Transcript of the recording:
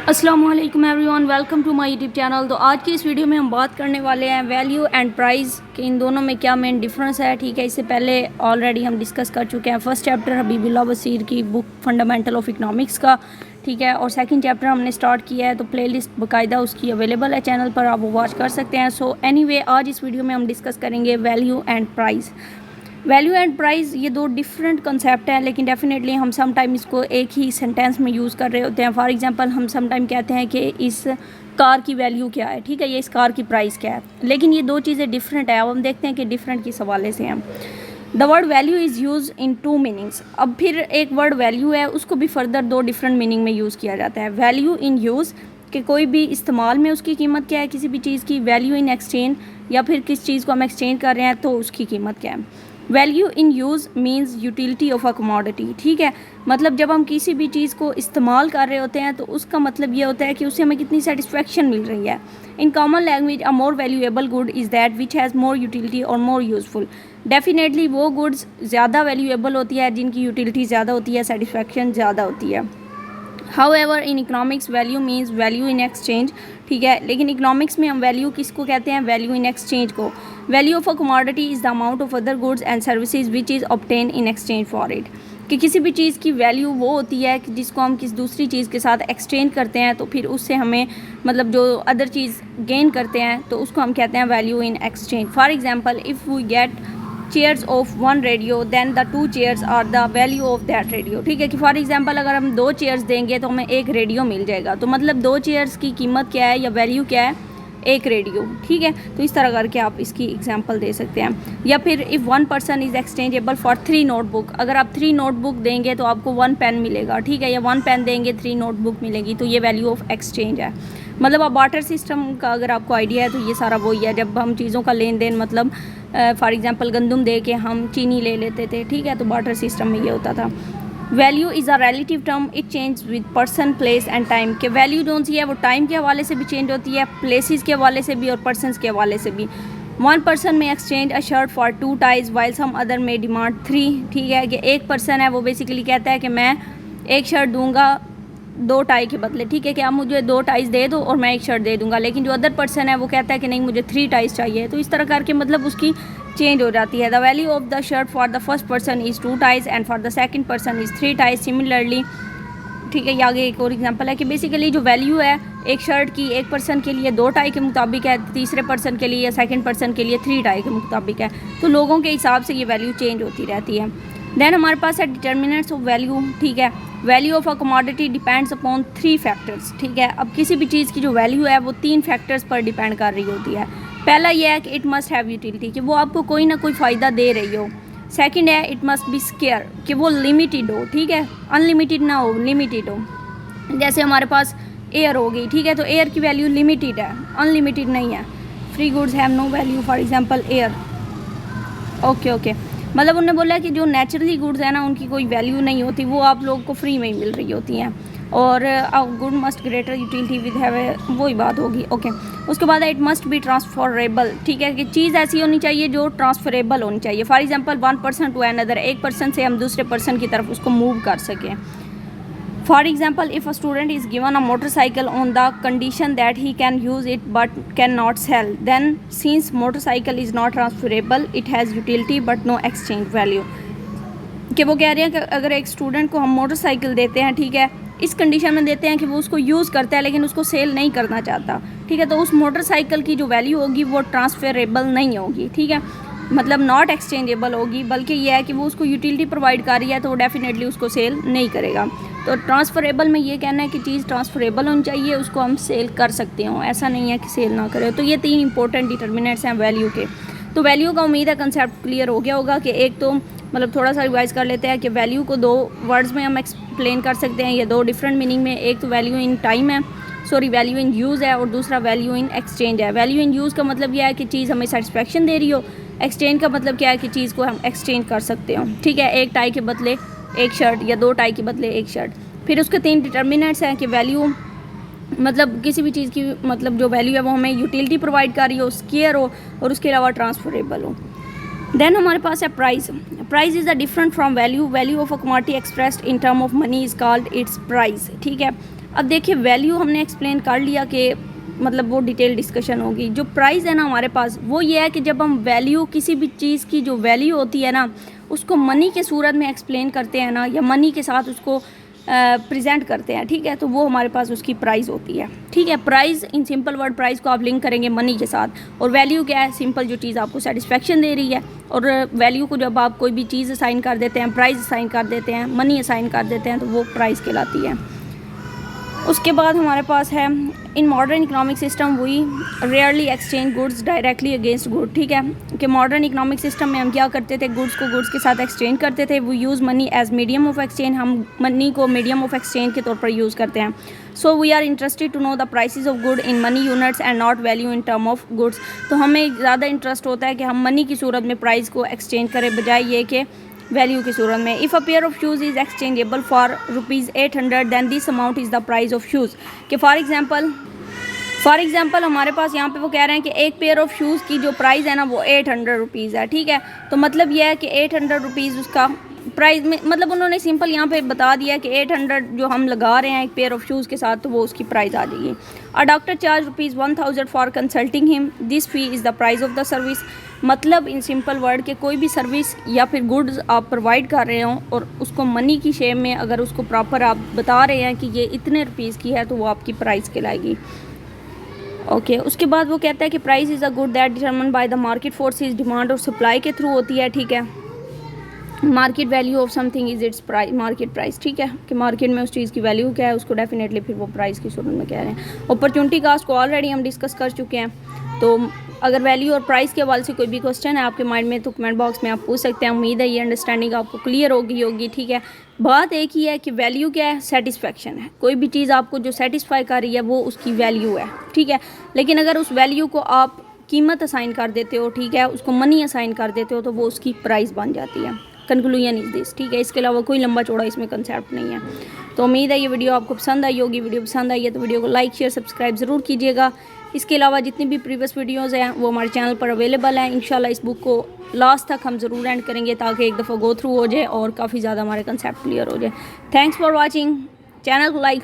अस्सलामुअलैकुम everyone, welcome to my YouTube channel. तो आज की इस वीडियो में हम बात करने वाले हैं वैल्यू एंड प्राइस कि इन दोनों में क्या मेन डिफरेंस है। ठीक है, इससे पहले ऑलरेडी हम डिस्कस कर चुके हैं फर्स्ट चैप्टर हबीबुल्लाह बशीर की बुक फंडामेंटल ऑफ इकनॉमिक्स का। ठीक है, और सेकंड चैप्टर हमने स्टार्ट किया है, तो प्लेलिस्ट बाकायदा उसकी अवेलेबल है चैनल पर, आप वो वॉच कर सकते हैं। सो एनीवे, आज इस वीडियो में हम डिस्कस करेंगे value and price. Value and price ये दो डिफरेंट कंसेप्ट हैं, लेकिन डेफिनेटली हम सम टाइम इसको एक ही सेंटेंस में यूज़ कर रहे होते हैं। फॉर एग्जांपल हम सम टाइम कहते हैं कि इस कार की वैल्यू क्या है, ठीक है, ये इस कार की प्राइस क्या है, लेकिन ये दो चीज़ें डिफरेंट है। अब हम देखते हैं कि डिफरेंट किस हवाले से हैं। The word value is use in two meanings. अब फिर एक वर्ड वैल्यू है, उसको भी फर्दर दो डिफरेंट मीनिंग में यूज़ किया जाता है। वैल्यू इन यूज़ कि कोई भी इस्तेमाल में उसकी कीमत क्या है किसी भी चीज़ की। वैल्यू इन एक्सचेंज, या फिर किस चीज़ को हम एक्सचेंज कर रहे हैं तो उसकी कीमत क्या है। Value in use means utility of a commodity. ठीक है, मतलब जब हम किसी भी चीज़ को इस्तेमाल कर रहे होते हैं तो उसका मतलब ये होता है कि उससे हमें कितनी सेटिस्फेक्शन मिल रही है। In common language a more valuable good is that which has more utility और मोर यूज़फुल। डेफिनेटली वो गुड्स ज़्यादा वैल्यूएबल होती है जिनकी यूटिलिटी ज़्यादा होती है, सेटिस्फेक्शन ज़्यादा होती है। However in economics value means value in exchange. ठीक है, लेकिन इकनॉमिक्स में हम वैल्यू किसको कहते हैं, वैल्यू इन एक्सचेंज को। Value of a commodity is the amount of other goods and services which is obtain in exchange for it. कि किसी भी चीज़ की वैल्यू वो होती है कि जिसको हम किसी दूसरी चीज़ के साथ एक्सचेंज करते हैं, तो फिर उससे हमें मतलब जो अदर चीज़ गेन करते हैं तो उसको हम कहते हैं value in exchange. For example, if we get chairs of one radio then the two chairs are the value of that radio. ठीक है, कि फॉर एग्जांपल अगर हम दो चेयर्स देंगे तो हमें एक रेडियो मिल जाएगा, तो मतलब दो चेयर्स की कीमत क्या है या वैल्यू क्या है, एक रेडियो। ठीक है, तो इस तरह करके आप इसकी एग्जांपल दे सकते हैं। या फिर if one person is exchangeable for 3 notebook, अगर आप 3 नोटबुक देंगे तो आपको 1 पेन मिलेगा। ठीक है, या 1 पेन देंगे 3 नोटबुक मिलेगी, तो ये वैल्यू ऑफ एक्सचेंज है। मतलब अब बार्टर सिस्टम का अगर आपको आइडिया है तो ये सारा वही है, जब हम चीज़ों का लेन देन मतलब फॉर एग्जांपल गंदम दे के हम चीनी ले लेते थे। ठीक है, तो बार्टर सिस्टम में ये होता था। Value is a relative term, it change with person place and time. के वैल्यू जो सी है वो टाइम के हवाले से भी चेंज होती है, प्लेसेस के हवाले से भी और पर्सनस के हवाले से भी। One person may exchange a shirt for 2 ties while some other may demand 3। ठीक है, कि एक पर्सन है वो बेसिकली कहता है कि मैं एक शर्ट दूंगा 2 टाई के बदले। ठीक है, कि आप मुझे 2 टाइज दे दो और मैं एक शर्ट दे दूंगा, लेकिन जो अदर पर्सन है वो कहता है कि नहीं मुझे 3 टाइज चाहिए। तो इस तरह करके मतलब उसकी चेंज हो जाती है। The value of the shirt for the first person is 2 ties and for the second person is 3 ties similarly. ठीक है, ये आगे एक और एग्जांपल है कि बेसिकली जो वैल्यू है एक शर्ट की एक पर्सन के लिए 2 टाई के मुताबिक है, तीसरे पर्सन के लिए या सेकंड पर्सन के लिए 3 टाई के मुताबिक है। तो लोगों के हिसाब से ये वैल्यू चेंज होती रहती है। देन हमारे पास है डिटर्मिनेंट्स ऑफ वैल्यू। ठीक है, value of a commodity depends upon 3 factors. ठीक है, अब किसी भी चीज़ की जो वैल्यू है वो 3 फैक्टर्स पर डिपेंड कर रही होती है। पहला ये है कि इट मस्ट हैव यूटिलिटी, कि वो आपको कोई ना कोई फ़ायदा दे रही हो। सेकंड है इट मस्ट बी स्केयर, कि वो लिमिटेड हो। ठीक है, अनलिमिटेड ना हो, लिमिटेड हो। जैसे हमारे पास एयर हो गई। ठीक है, तो एयर की वैल्यू लिमिटेड है, अनलिमिटेड नहीं है। Free goods have no value, for example air. Okay, मतलब उन्होंने बोला कि जो नेचुरली गुड्स है ना उनकी कोई वैल्यू नहीं होती, वो आप लोगों को फ्री में ही मिल रही होती हैं। और good must greater utility with have, वही बात होगी। ओके, उसके बाद इट मस्ट बी ट्रांसफरेबल। ठीक है, कि चीज़ ऐसी होनी चाहिए जो ट्रांसफरेबल होनी चाहिए। For example 1 person to another, एक पर्सन से हम दूसरे पर्सन की तरफ उसको मूव कर सकें। For example if a student is given a motorcycle on the condition that he can use it but can not sell, then since motorcycle is not transferable it has utility but no exchange value. कि वो कह रहे हैं कि अगर एक student को हम मोटरसाइकिल देते हैं, ठीक है, इस कंडीशन में देते हैं कि वो उसको यूज़ करता है लेकिन उसको सेल नहीं करना चाहता। ठीक है, तो उस मोटरसाइकिल की जो वैल्यू होगी वो ट्रांसफरेबल नहीं होगी। ठीक है, मतलब नॉट एक्सचेंजेबल होगी, बल्कि यह है कि वो उसको यूटिलिटी प्रोवाइड कर रही है तो वो डेफिनेटली उसको सेल नहीं करेगा। तो ट्रांसफरेबल में ये कहना है कि चीज़ ट्रांसफरेबल होनी चाहिए, उसको हम सेल कर सकते हो, ऐसा नहीं है कि सेल ना करें। तो ये 3 इंपॉर्टेंट डिटर्मिनेंट्स हैं वैल्यू के। तो वैल्यू का उम्मीद है कंसेप्ट क्लियर हो गया होगा कि एक तो मतलब थोड़ा सा रिवाइज कर लेते हैं कि वैल्यू को 2 वर्ड्स में हम एक्सप्लेन कर सकते हैं, ये 2 डिफरेंट मीनिंग में। एक तो वैल्यू इन टाइम है, सॉरी वैल्यू इन यूज़ है, और दूसरा वैल्यू इन एक्सचेंज है। वैल्यू इन यूज़ का मतलब यह है कि चीज़ हमें सेटिस्फेक्शन दे रही हो। एक्सचेंज का मतलब क्या है कि चीज़ को हम एक्सचेंज कर सकते हो। ठीक है, एक टाई के बदले एक शर्ट या 2 टाई के बदले एक शर्ट। फिर उसके 3 डिटर्मिनेंट्स हैं कि वैल्यू मतलब किसी भी चीज़ की मतलब जो वैल्यू है वो हमें यूटिलिटी प्रोवाइड कर रही हो, स्केयर हो, और उसके अलावा ट्रांसफरेबल हो। देन हमारे पास है price. Price is a different from value. Value of a commodity expressed in term of money is called its price. ठीक है, अब देखिए वैल्यू हमने एक्सप्लेन कर लिया कि मतलब वो डिटेल डिस्कशन होगी। जो प्राइस है ना हमारे पास वो ये है कि जब हम वैल्यू किसी भी चीज़ की जो वैल्यू होती है ना उसको मनी के सूरत में एक्सप्लेन करते हैं ना, या मनी के साथ उसको प्रेजेंट करते हैं, ठीक है, तो वो हमारे पास उसकी प्राइस होती है, ठीक है। Price in simple word, price को आप लिंक करेंगे मनी के साथ, और वैल्यू क्या है, सिंपल जो चीज़ आपको सेटिस्फेक्शन दे रही है। और वैल्यू को जब आप कोई भी चीज़ असाइन कर देते हैं, प्राइस असाइन कर देते हैं, मनी असाइन कर देते हैं, तो वो प्राइस कहलाती है। उसके बाद हमारे पास है in modern economic system we rarely exchange goods directly against good, ठीक है, कि मॉडर्न इकोनॉमिक सिस्टम में हम क्या करते थे, गुड्स को गुड्स के साथ एक्सचेंज करते थे। We use money as medium of exchange, हम मनी को मीडियम ऑफ एक्सचेंज के तौर पर यूज़ करते हैं। So we are interested to know the prices of good in money units and not value in term of goods. तो हमें ज़्यादा इंटरेस्ट होता है कि हम मनी की सूरत में प्राइस को एक्सचेंज करें बजाय ये कि वैल्यू की सूरत में। If a pair of shoes is exchangeable for ₹800 then this amount is the price of shoes. कि फॉर एग्ज़ाम्पल हमारे पास यहाँ पे वो कह रहे हैं कि एक पेयर ऑफ शूज़ की जो प्राइस है ना वो ₹800 है, ठीक है। तो मतलब यह है कि ₹800 उसका प्राइस में, मतलब उन्होंने सिंपल यहाँ पे बता दिया कि 800 जो हम लगा रहे हैं एक पेयर ऑफ शूज़ के साथ, तो वो उसकी प्राइस आ जाएगी। A doctor charge ₹1000 for consulting him, this fee is the price of the service. मतलब इन सिंपल वर्ड के कोई भी सर्विस या फिर गुड्स आप प्रोवाइड कर रहे हो और उसको मनी की शेप में अगर उसको प्रॉपर आप बता रहे हैं कि ये इतने रुपीज़ की है, तो वो आपकी प्राइस कहलाएगी। ओके उसके बाद वो कहता है कि price is a good that determine by the market forces, demand और सप्लाई के थ्रू होती है, ठीक है। Market value of something is it's price, market price, ठीक है, कि मार्केट में उस चीज़ की वैल्यू क्या है, उसको डेफिनेटली फिर वो प्राइस की सूरत में कह रहे हैं। अपॉर्चुनिटी कास्ट को ऑलरेडी हम डिस्कस कर चुके हैं। तो अगर वैल्यू और प्राइस के हवाले से कोई भी क्वेश्चन है आपके माइंड में तो कमेंट बॉक्स में आप पूछ सकते हैं। उम्मीद है ये अंडरस्टैंडिंग आपको क्लियर होगी, ठीक है। बात एक ही है कि वैल्यू क्या है, सेटिस्फेक्शन है। कोई भी चीज़ आपको जो सेटिस्फाई कर रही है वो उसकी वैल्यू है, ठीक है। लेकिन अगर उस वैल्यू को आप कीमत असाइन कर देते हो, ठीक है, उसको मनी असाइन कर देते हो, तो वो उसकी प्राइस बन जाती है। कंक्लूजन इज़ दिस, ठीक है। इसके अलावा कोई लंबा चौड़ा इसमें कंसेप्ट नहीं है। तो उम्मीद है ये वीडियो आपको पसंद आई होगी। वीडियो पसंद आई है तो वीडियो को लाइक शेयर सब्सक्राइब ज़रूर कीजिएगा। इसके अलावा जितनी भी प्रीवियस वीडियोस हैं वो हमारे चैनल पर अवेलेबल हैं। इंशाल्लाह इस बुक को लास्ट तक हम ज़रूर एंड करेंगे ताकि एक दफ़ा गो थ्रू हो जाए और काफ़ी ज़्यादा हमारे कंसेप्ट क्लियर हो जाए। Thanks for watching. चैनल को लाइक